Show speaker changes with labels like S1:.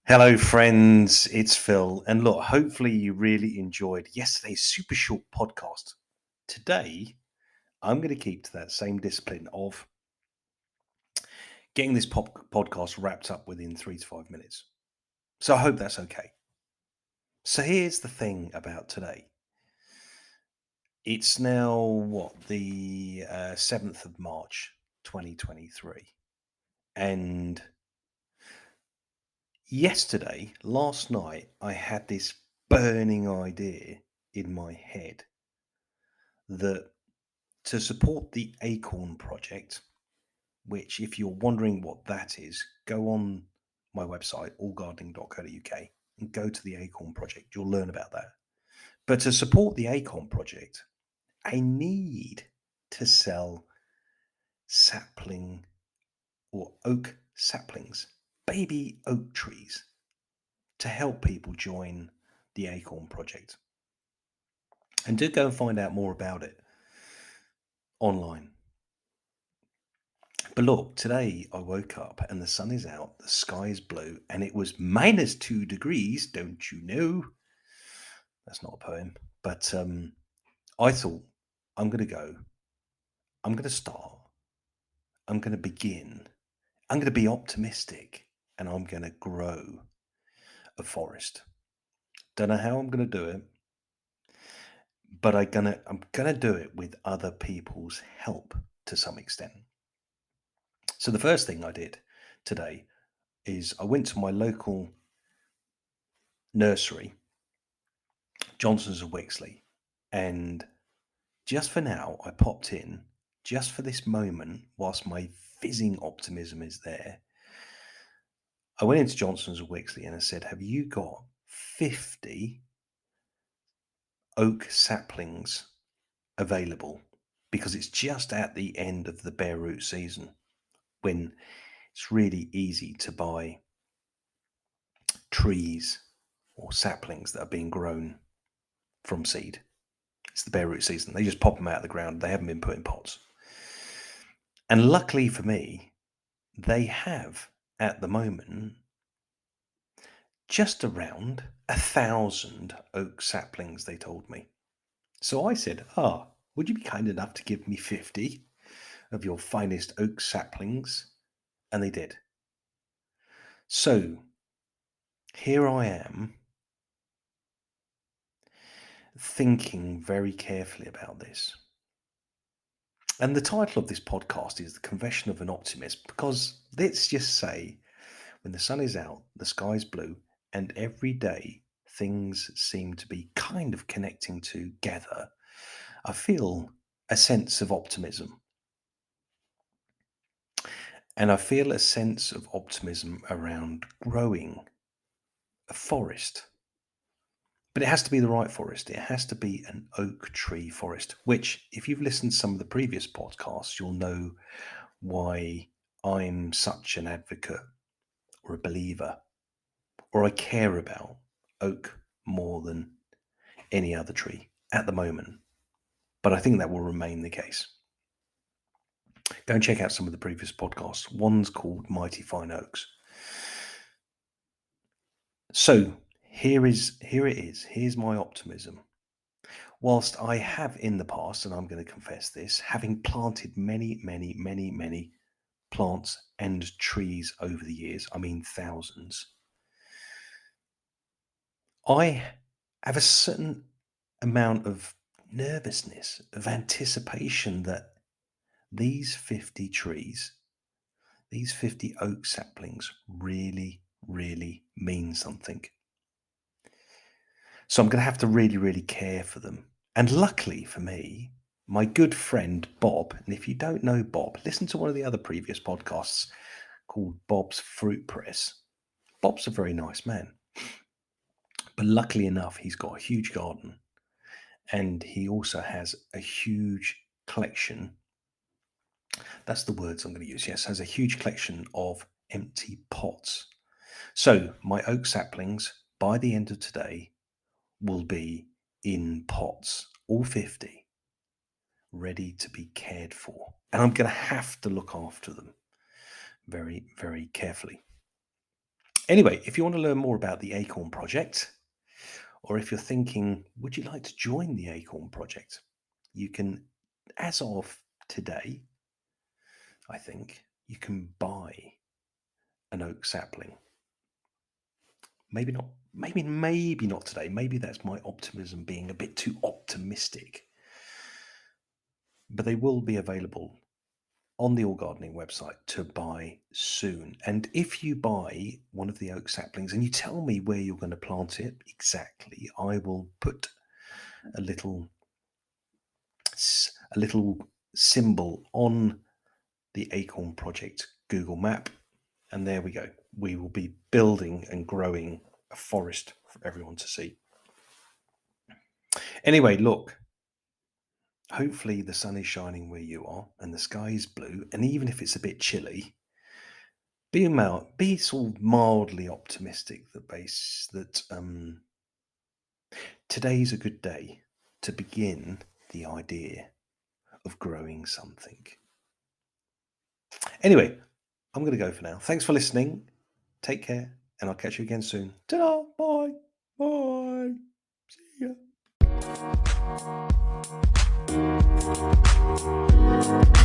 S1: Hello, friends. It's Phil. And look, hopefully you really enjoyed yesterday's super short podcast. Today, I'm going to keep to that same discipline of getting this podcast wrapped up within 3 to 5 minutes. So I hope that's okay. So here's the thing about today. It's now, the 7th of March, 2023. And last night, I had this burning idea in my head that to support the Acorn project, which, if you're wondering what that is, go on my website, allgardening.co.uk, and go to the Acorn project. You'll learn about that. But to support the Acorn project, I need to sell sapling or oak saplings, baby oak trees, to help people join the Acorn project. And do go and find out more about it online. But look, today I woke up and the sun is out, the sky is blue, and it was -2 degrees, don't you know? That's not a poem. But I thought, I'm going to go, I'm going to start, I'm going to begin, I'm going to be optimistic, and I'm going to grow a forest. Don't know how I'm going to do it, but I'm gonna do it with other people's help to some extent. So the first thing I did today is I went to my local nursery, Johnson's of Wixley, and just for now, I popped in just for this moment whilst my fizzing optimism is there. I went into Johnson's of Wixley and I said, have you got 50 oak saplings available? Because it's just at the end of the bare root season when it's really easy to buy trees or saplings that are being grown from seed. It's the bare root season. They just pop them out of the ground. They haven't been put in pots. And luckily for me, they have at the moment just around 1,000 oak saplings, they told me. So I said, would you be kind enough to give me 50 of your finest oak saplings? And they did. So here I am thinking very carefully about this. And the title of this podcast is The Confession of an Optimist, because let's just say when the sun is out, the sky's blue, and every day things seem to be kind of connecting together, I feel a sense of optimism. And I feel a sense of optimism around growing a forest. But it has to be the right forest. It has to be an oak tree forest, which, if you've listened to some of the previous podcasts, you'll know why I'm such an advocate or a believer, or I care about oak more than any other tree at the moment. But I think that will remain the case. Go and check out some of the previous podcasts. One's called Mighty Fine Oaks. So here it is. Here's my optimism. Whilst I have in the past, and I'm going to confess this, having planted many plants and trees over the years, I mean thousands, I have a certain amount of nervousness, of anticipation that these 50 trees, these 50 oak saplings really mean something. So I'm going to have to really care for them. And luckily for me, my good friend Bob, and if you don't know Bob, listen to one of the other previous podcasts called Bob's Fruit Press. Bob's a very nice man. But luckily enough, he's got a huge garden. And he also has a huge collection. That's the words I'm going to use. Yes, has a huge collection of empty pots. So my oak saplings, by the end of today, will be in pots, all 50. ready to be cared for. And I'm going to have to look after them very, very carefully. Anyway, if you want to learn more about the Acorn Project, or if you're thinking, would you like to join the Acorn Project? You can, as of today, I think, you can buy an oak sapling. Maybe not, maybe not today. Maybe that's my optimism being a bit too optimistic. But they will be available on the All Gardening website to buy soon. And if you buy one of the oak saplings and you tell me where you're going to plant it exactly, I will put a little symbol on the Acorn Project Google map, and there we go. We will be building and growing a forest for everyone to see. Anyway, look, hopefully the sun is shining where you are and the sky is blue, and even if it's a bit chilly, be sort of mildly optimistic that today's a good day to begin the idea of growing something. Anyway, I'm going to go for now. Thanks for listening. Take care, and I'll catch you again soon. Ta-da! Bye! Bye! See ya!